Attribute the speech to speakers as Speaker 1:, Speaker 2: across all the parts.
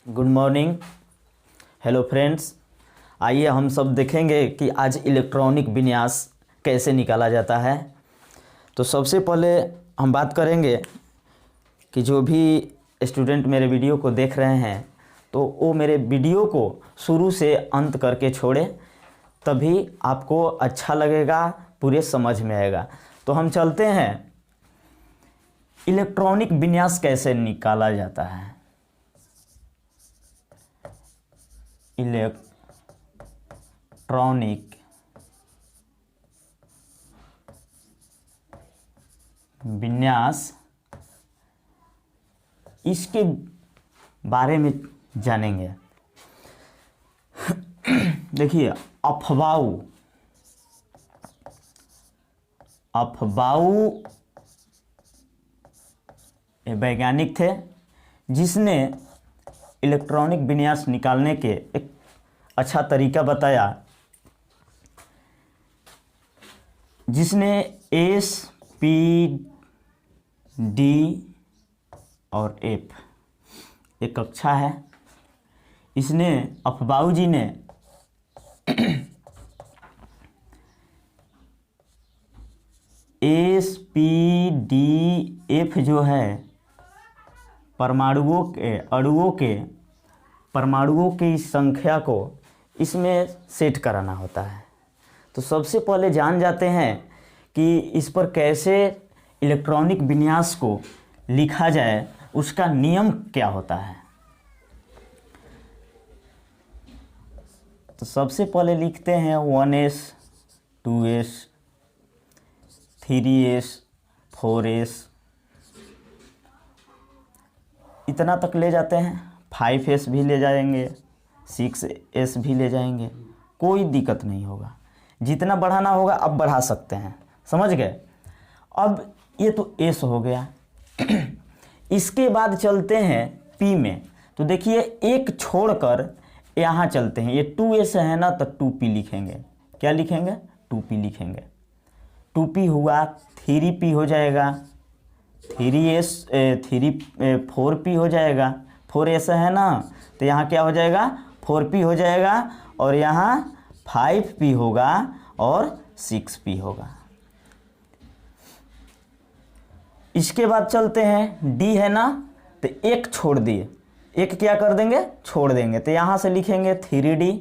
Speaker 1: Good morning. Hello friends, आइए हम सब देखेंगे कि आज इलेक्ट्रॉनिक विन्यास कैसे निकाला जाता है। तो सबसे पहले हम बात करेंगे कि जो भी स्टूडेंट मेरे वीडियो को देख रहे हैं तो वो मेरे वीडियो को शुरू से अंत करके छोड़े, तभी आपको अच्छा लगेगा, पूरे समझ में आएगा। तो हम चलते हैं, इलेक्ट्रॉनिक विन्यास कैसे निकाला जाता है। इलेक्ट्रॉनिक विन्यास, इसके बारे में जानेंगे। देखिए, अफबाऊ वैज्ञानिक थे जिसने इलेक्ट्रॉनिक विन्यास निकालने के एक अच्छा तरीका बताया, जिसने एस, पी, डी और एफ एक कक्षा है। इसने अफबाऊ जी ने एस, पी, डी, एफ जो है परमाणुओं की संख्या को इसमें सेट कराना होता है। तो सबसे पहले जान जाते हैं कि इस पर कैसे इलेक्ट्रॉनिक विन्यास को लिखा जाए, उसका नियम क्या होता है। तो सबसे पहले लिखते हैं 1s, 2s, 3s, 4s, इतना तक ले जाते हैं। 5s भी ले जाएंगे, 6s भी ले जाएंगे, कोई दिक्कत नहीं होगा। जितना बढ़ाना होगा अब बढ़ा सकते हैं, समझ गए। अब ये तो s हो गया। इसके बाद चलते हैं p में। तो देखिए, एक छोड़कर यहाँ चलते हैं। ये 2s है ना, तो 2p लिखेंगे। क्या लिखेंगे? 2p लिखेंगे। 2p हुआ, 3p हो जाएगा, 4p हो जाएगा। 4s है ना, तो यहाँ क्या हो जाएगा? 4p हो जाएगा, और यहाँ 5p होगा और 6p होगा। इसके बाद चलते हैं, d है ना, तो एक छोड़ दिए, एक क्या कर देंगे? छोड़ देंगे। तो यहाँ से लिखेंगे 3d,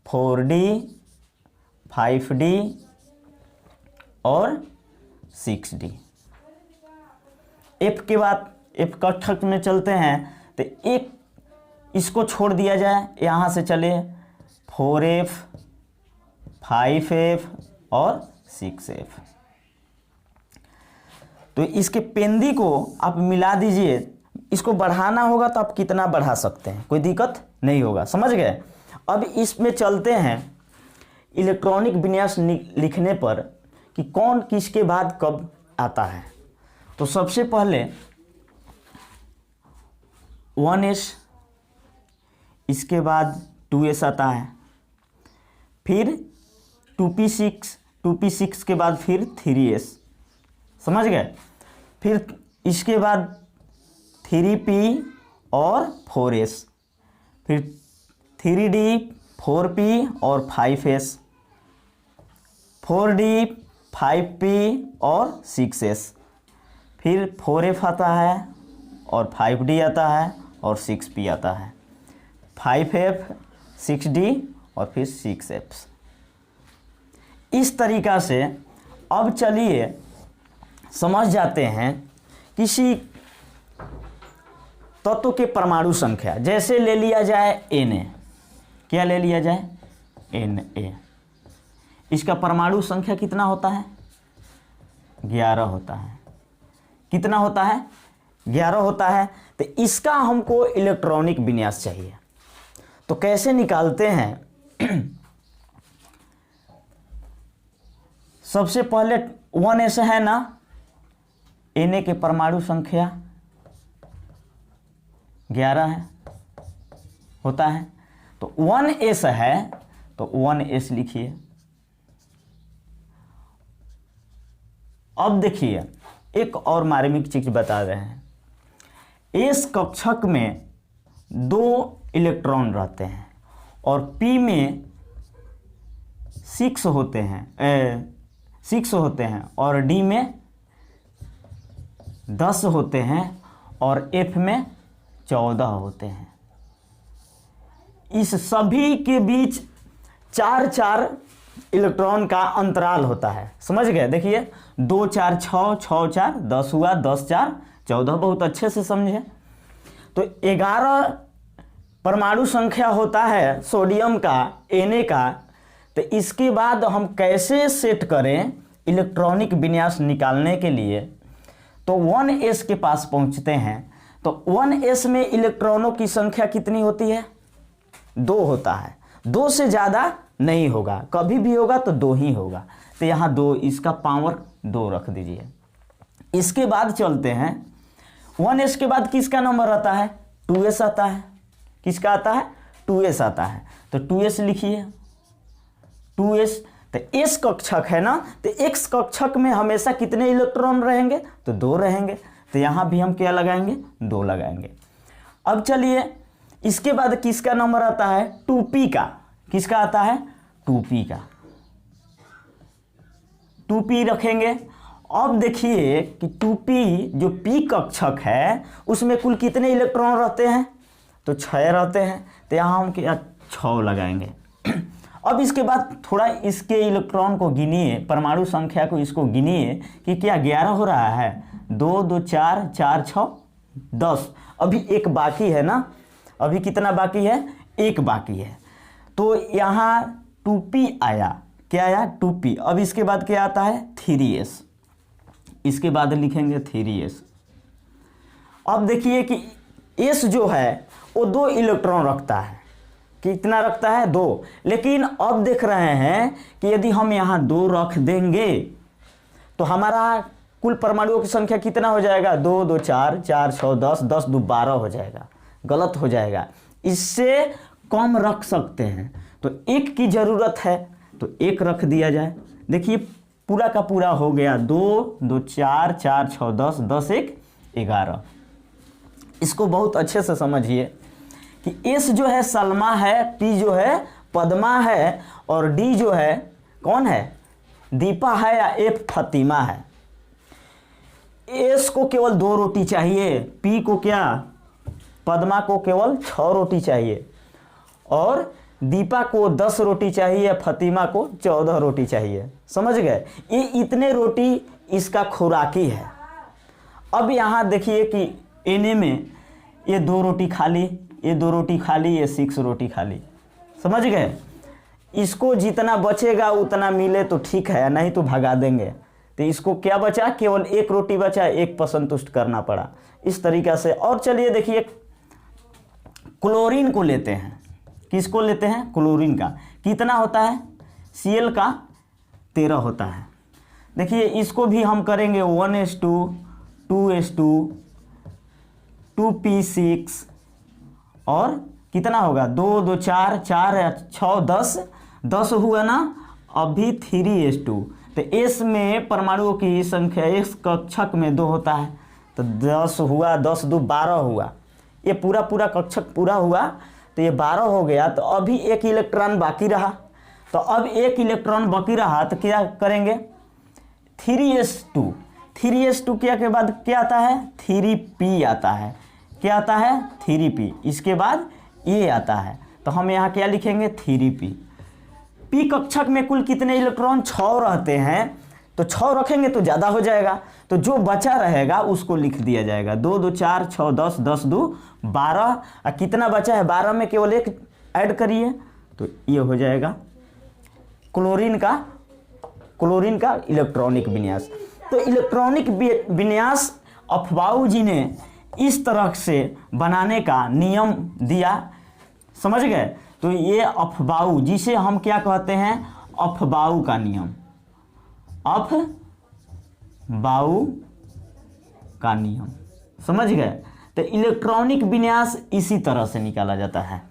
Speaker 1: 4d, 5d और 6d। f के बाद f कक्षक में चलते हैं, तो एक इसको छोड़ दिया जाए, यहाँ से चले 4f, 5f और 6f। तो इसके पेंदी को आप मिला दीजिए। इसको बढ़ाना होगा तो आप कितना बढ़ा सकते हैं, कोई दिक्कत नहीं होगा, समझ गए। अब इसमें चलते हैं इलेक्ट्रॉनिक विन्यास लिखने पर कि कौन किसके बाद कब आता है। तो सबसे पहले 1s, इसके बाद 2s आता है, फिर 2p6 के बाद फिर 3s, समझ गए। फिर इसके बाद 3p और 4s, फिर 3d, 4p और 5s, 4d, 5p और 6s, फिर 4f आता है और 5d आता है और 6p आता है, 5f, 6d और फिर 6f। इस तरीक़ा से अब चलिए समझ जाते हैं किसी तत्व के परमाणु संख्या। जैसे ले लिया जाए Na, क्या ले लिया जाए? Na। इसका परमाणु संख्या कितना होता है? 11 होता है। कितना होता है? 11 होता है। तो इसका हमको इलेक्ट्रॉनिक विन्यास चाहिए। तो कैसे निकालते हैं? सबसे पहले 1s है ना, Na के परमाणु संख्या 11 है, होता है। तो 1s है, तो 1s लिखिए। अब देखिए, एक और मार्मिक चीज बता रहे हैं। इस कक्षक में 2 इलेक्ट्रॉन रहते हैं और P में 6 होते हैं 6 होते हैं और D में 10 होते हैं और F में 14 होते हैं। इस सभी के बीच 4 इलेक्ट्रॉन का अंतराल होता है। समझ गए? देखिए 2 4 6 6 4 10 हुआ, 10 4 14, बहुत अच्छे से समझे। तो 11 परमाणु संख्या होता है सोडियम का, Na का। तो इसके बाद हम कैसे सेट करें इलेक्ट्रॉनिक विन्यास निकालने के लिए, तो 1s के पास पहुंचते हैं। तो 1s में इलेक्ट्रॉनों की संख्या कितनी होती है? 2 होता है। 2 से ज़्यादा नहीं होगा, कभी भी होगा तो 2 ही होगा। तो यहाँ 2, इसका पावर 2 रख दीजिए। इसके बाद चलते हैं 1s के बाद किसका नंबर आता है? 2s आता है। किसका आता है? 2s आता है। तो 2s लिखिए। 2s तो s कक्षक है ना, तो x कक्षक में हमेशा कितने इलेक्ट्रॉन रहेंगे? तो 2 रहेंगे। तो यहाँ भी हम क्या लगाएंगे? 2 लगाएंगे। अब चलिए इसके बाद किसका नंबर आता है? 2p का। किसका आता है? 2p का। 2p रखेंगे। अब देखिए कि 2p जो p कक्षक है उसमें कुल कितने इलेक्ट्रॉन रहते हैं? तो 6 रहते हैं। तो यहाँ हम क्या 6 लगाएंगे। अब इसके बाद थोड़ा इसके इलेक्ट्रॉन को गिनिए, परमाणु संख्या को इसको गिनिए कि क्या 11 हो रहा है? 2 2 4 4 6 10। अभी एक बाकी है ना, अभी कितना बाकी है? 1 बाकी है। तो यहाँ 2p आया। क्या आया? 2p। अब इसके बाद क्या आता है? 3s। इसके बाद लिखेंगे 3s। अब देखिए कि s जो है वो 2 इलेक्ट्रॉन रखता है। कितना रखता है? 2। लेकिन अब देख रहे हैं कि यदि हम यहाँ 2 रख देंगे तो हमारा कुल परमाणुओं की संख्या कितना हो जाएगा? 2 2 4 4 6 10 10 2 12 हो जाएगा। गलत हो जाएगा। इससे कम रख सकते हैं। तो 1 की ज़रूरत है तो 1 रख दिया जाए। देखिए पूरा का पूरा हो गया। 2 2 4 4 6 10 10 1 11। इसको बहुत अच्छे से समझिए कि S जो है सलमा है, P जो है पद्मा है और D जो है कौन है? दीपा है या F फतिमा है। S को केवल 2 रोटी चाहिए, P को क्या? पद्मा को केवल 6 रोटी चाहिए और दीपा को 10 रोटी चाहिए, फतिमा को 14 रोटी चाहिए। समझ गए? ये इतने रोटी इसका खुराकी है। अब यहाँ देखिए कि Na में ये 2 रोटी खाली, ये 2 रोटी खाली, ये 6 रोटी खाली। समझ गए? इसको जितना बचेगा उतना मिले तो ठीक है, नहीं तो भगा देंगे। तो इसको क्या बचा? केवल 1 रोटी बचा, 1 पर संतुष्ट करना पड़ा इस तरीक़ा से। और चलिए देखिए क्लोरीन को लेते हैं। किसको लेते हैं? क्लोरीन का। कितना होता है? Cl का 13 होता है। देखिए इसको भी हम करेंगे 1s2 2s2 2p6 और कितना होगा? 2 2 4 4 6 10 10 हुआ ना। अभी 3s2। तो s में परमाणुओं की संख्या s कक्षक में 2 होता है तो 10 हुआ, 10 2 12 हुआ। ये पूरा कक्षक पूरा हुआ तो ये 12 हो गया। तो अभी 1 इलेक्ट्रॉन बाकी रहा। तो अब 1 इलेक्ट्रॉन बाकी रहा तो क्या करेंगे? 3s2। 3s2 क्या के बाद क्या आता है? 3p आता है। क्या आता है? 3p। इसके बाद ये आता है। तो हम यहाँ क्या लिखेंगे? 3p। p कक्षक में कुल कितने इलेक्ट्रॉन? 6 रहते हैं। तो 6 रखेंगे तो ज़्यादा हो जाएगा। तो जो बचा रहेगा उसको लिख दिया जाएगा। 2 2 4 6 10 10 2 12। कितना बचा है? 12 में केवल 1 ऐड करिए तो ये हो जाएगा क्लोरीन का इलेक्ट्रॉनिक विन्यास। तो इलेक्ट्रॉनिक विन्यास अफबाऊ जी ने इस तरह से बनाने का नियम दिया। समझ गए? तो ये अफबाऊ, जिसे हम क्या कहते हैं? अफबाऊ का नियम। अफबाऊ का नियम। समझ गए? तो इलेक्ट्रॉनिक विन्यास इसी तरह से निकाला जाता है।